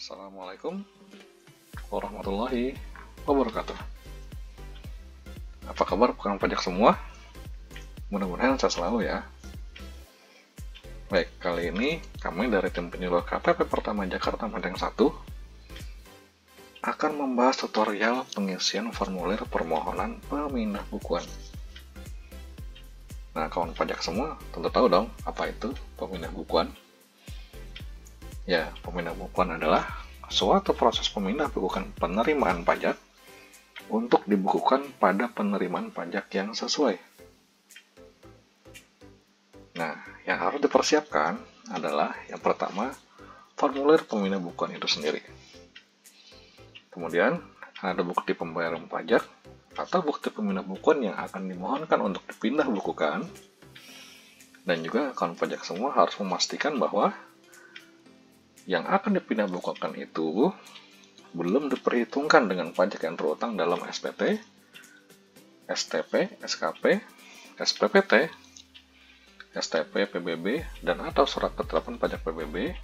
Assalamualaikum warahmatullahi wabarakatuh. Apa kabar tukang pajak semua? Mudah-mudahan sehat selalu ya. Baik, kali ini kami dari tim penyuluh KTP Pertama Jakarta Menteng 1 akan membahas tutorial pengisian formulir permohonan pemindah bukuan. Nah, kawan pajak semua tentu tahu dong apa itu pemindah bukuan. Ya, pemindah bukuan adalah suatu proses pemindah bukuan penerimaan pajak untuk dibukukan pada penerimaan pajak yang sesuai. Nah, yang harus dipersiapkan adalah yang pertama, formulir pemindah bukuan itu sendiri. Kemudian, ada bukti pembayaran pajak atau bukti pemindah bukuan yang akan dimohonkan untuk dipindah bukukan. Dan juga kawan pajak semua harus memastikan bahwa yang akan dipindah bukukan itu belum diperhitungkan dengan pajak yang terutang dalam SPT, STP, SKP, SPPT, STP, PBB, dan atau surat ketetapan pajak PBB,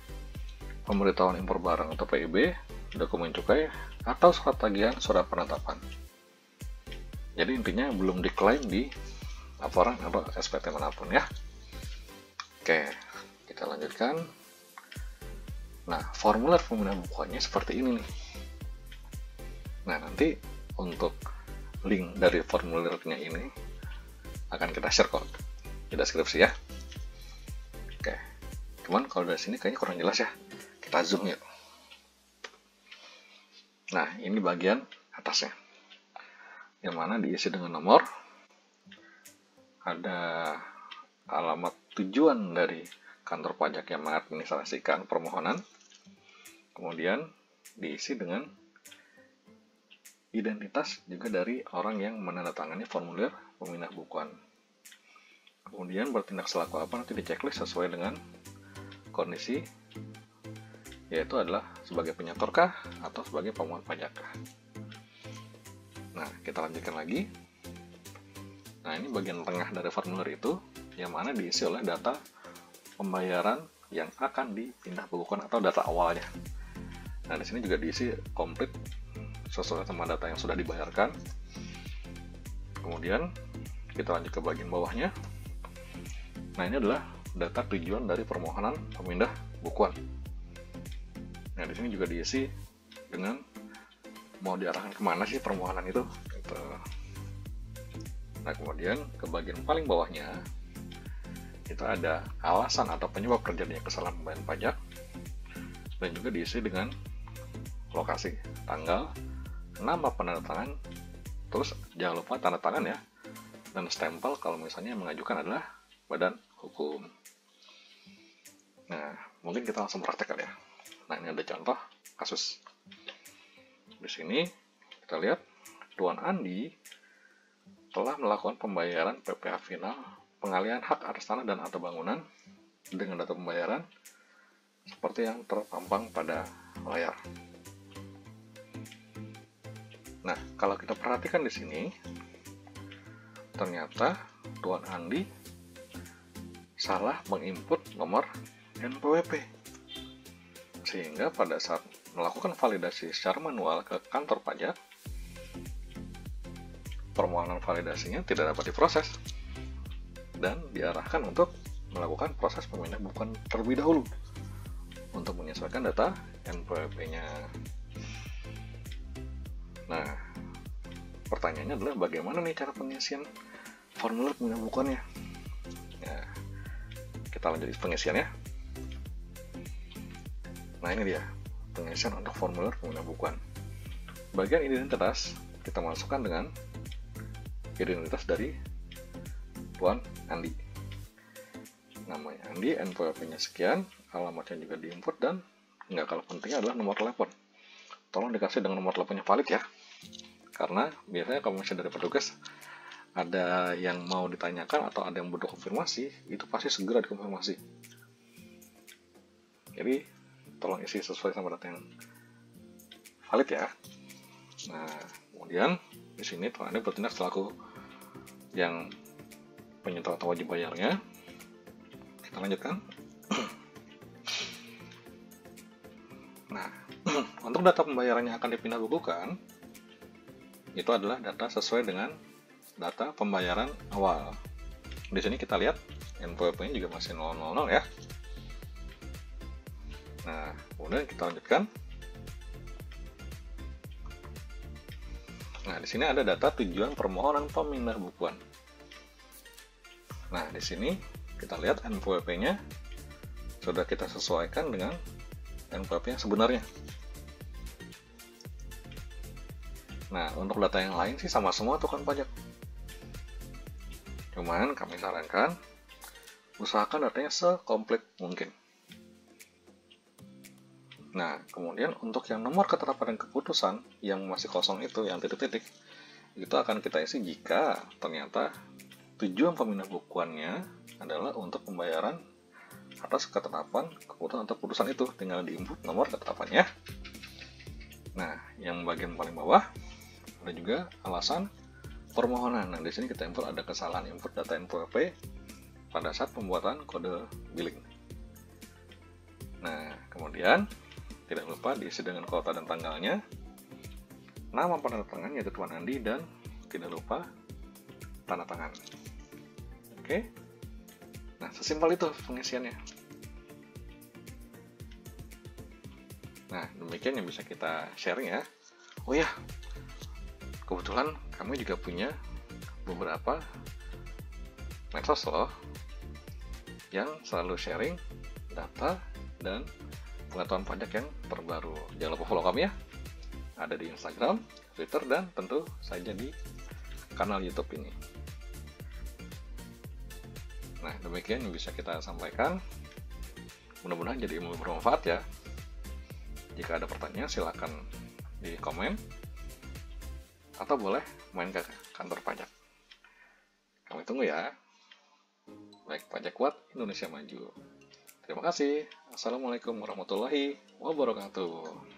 pemberitahuan impor barang atau PIB, dokumen cukai, atau surat tagihan surat penetapan. Jadi intinya belum diklaim di laporan atau SPT manapun ya. Oke, kita lanjutkan. Nah, formulir pemindahan bukuannya seperti ini nih. Nah, nanti untuk link dari formulirnya ini akan kita share kok di deskripsi ya. Oke, cuman kalau dari sini kayaknya kurang jelas ya. Kita zoom yuk. Nah, ini bagian atasnya, yang mana diisi dengan nomor, ada alamat tujuan dari kantor pajak yang mengadministrasikan permohonan, kemudian diisi dengan identitas juga dari orang yang menandatangani formulir pemindah bukuan. Kemudian bertindak selaku apa nanti di checklist sesuai dengan kondisi, yaitu adalah sebagai penyetorkah atau sebagai pemohon pajak. Nah, kita lanjutkan lagi. Nah, ini bagian tengah dari formulir itu, yang mana diisi oleh data pembayaran yang akan dipindah bukukan atau data awalnya. Nah, di sini juga diisi komplit sesuai sama data yang sudah dibayarkan. Kemudian kita lanjut ke bagian bawahnya. Nah, ini adalah data tujuan dari permohonan pemindah bukuan. Nah, di sini juga diisi dengan mau diarahkan kemana sih permohonan itu. Nah, kemudian ke bagian paling bawahnya kita ada alasan atau penyebab terjadinya kesalahan pembayaran pajak, dan juga diisi dengan lokasi, tanggal, nama penandatangan, terus jangan lupa tanda tangan ya, dan stempel kalau misalnya yang mengajukan adalah badan hukum. Nah, mungkin kita langsung praktekkan ya. Nah, ini ada contoh kasus. Di sini kita lihat Tuan Andi telah melakukan pembayaran PPh final pengalihan hak atas tanah dan atau bangunan dengan data pembayaran seperti yang terpampang pada layar. Nah, kalau kita perhatikan di sini, ternyata Tuan Andi salah menginput nomor NPWP, sehingga pada saat melakukan validasi secara manual ke kantor pajak, permohonan validasinya tidak dapat diproses dan diarahkan untuk melakukan proses pemindahan bukuan terlebih dahulu untuk menyesuaikan data NPWP-nya. Nah, pertanyaannya adalah bagaimana nih cara pengisian formulir pemindahan bukuannya? Ya, kita lanjut pengisian ya. Nah, ini dia pengisian untuk formulir pemindahan bukuan. Bagian identitas kita masukkan dengan identitas dari Tuan Andi. Namanya Andi, NPWP-nya sekian, alamatnya juga diinput, dan nggak kalah pentingnya adalah nomor telepon. Tolong dikasih dengan nomor teleponnya valid ya, karena biasanya kalau misalnya dari petugas ada yang mau ditanyakan atau ada yang butuh konfirmasi, itu pasti segera dikonfirmasi. Jadi tolong isi sesuai sama data yang valid ya. Nah, kemudian di sini Tuan Andi bertindak selaku yang penyetor atau wajib bayarnya. Kita lanjutkan. Nah, untuk data pembayaran yang akan dipindah bukukan, itu adalah data sesuai dengan data pembayaran awal. Di sini kita lihat NPWP-nya juga masih 000 ya. Nah, kemudian kita lanjutkan. Nah, di sini ada data tujuan permohonan pemindah bukuan. Nah, di sini kita lihat NPWP-nya sudah kita sesuaikan dengan NPWP yang sebenarnya. Nah, untuk data yang lain sih sama semua tukang pajak. Cuman kami sarankan usahakan datanya sekomplit mungkin. Nah, kemudian untuk yang nomor ketetapan dan keputusan yang masih kosong itu, yang titik-titik, itu akan kita isi jika ternyata tujuan pemindah bukuannya adalah untuk pembayaran atas ketetapan, keputusan atau putusan itu. Tinggal diinput nomor ketetapannya. Nah, yang bagian paling bawah ada juga alasan permohonan. Nah, di sini kita input ada kesalahan input data NPWP pada saat pembuatan kode billing. Nah, kemudian tidak lupa diisi dengan kota dan tanggalnya, nama penandatangan yaitu Tuan Andi, dan tidak lupa tanda tangan. Oke. Nah, sesimpel itu pengisiannya. Nah, demikian yang bisa kita sharing ya. Oh ya, kebetulan kami juga punya beberapa medsos loh yang selalu sharing data dan pengetahuan pajak yang terbaru. Jangan lupa follow kami ya. Ada di Instagram, Twitter, dan tentu saja di kanal YouTube ini. Nah, demikian yang bisa kita sampaikan. Mudah-mudahan jadi ilmu bermanfaat ya. Jika ada pertanyaan silakan di komen atau boleh main ke kantor pajak. Kami tunggu ya. Baik, Pajak Kuat Indonesia Maju. Terima kasih. Assalamualaikum warahmatullahi wabarakatuh.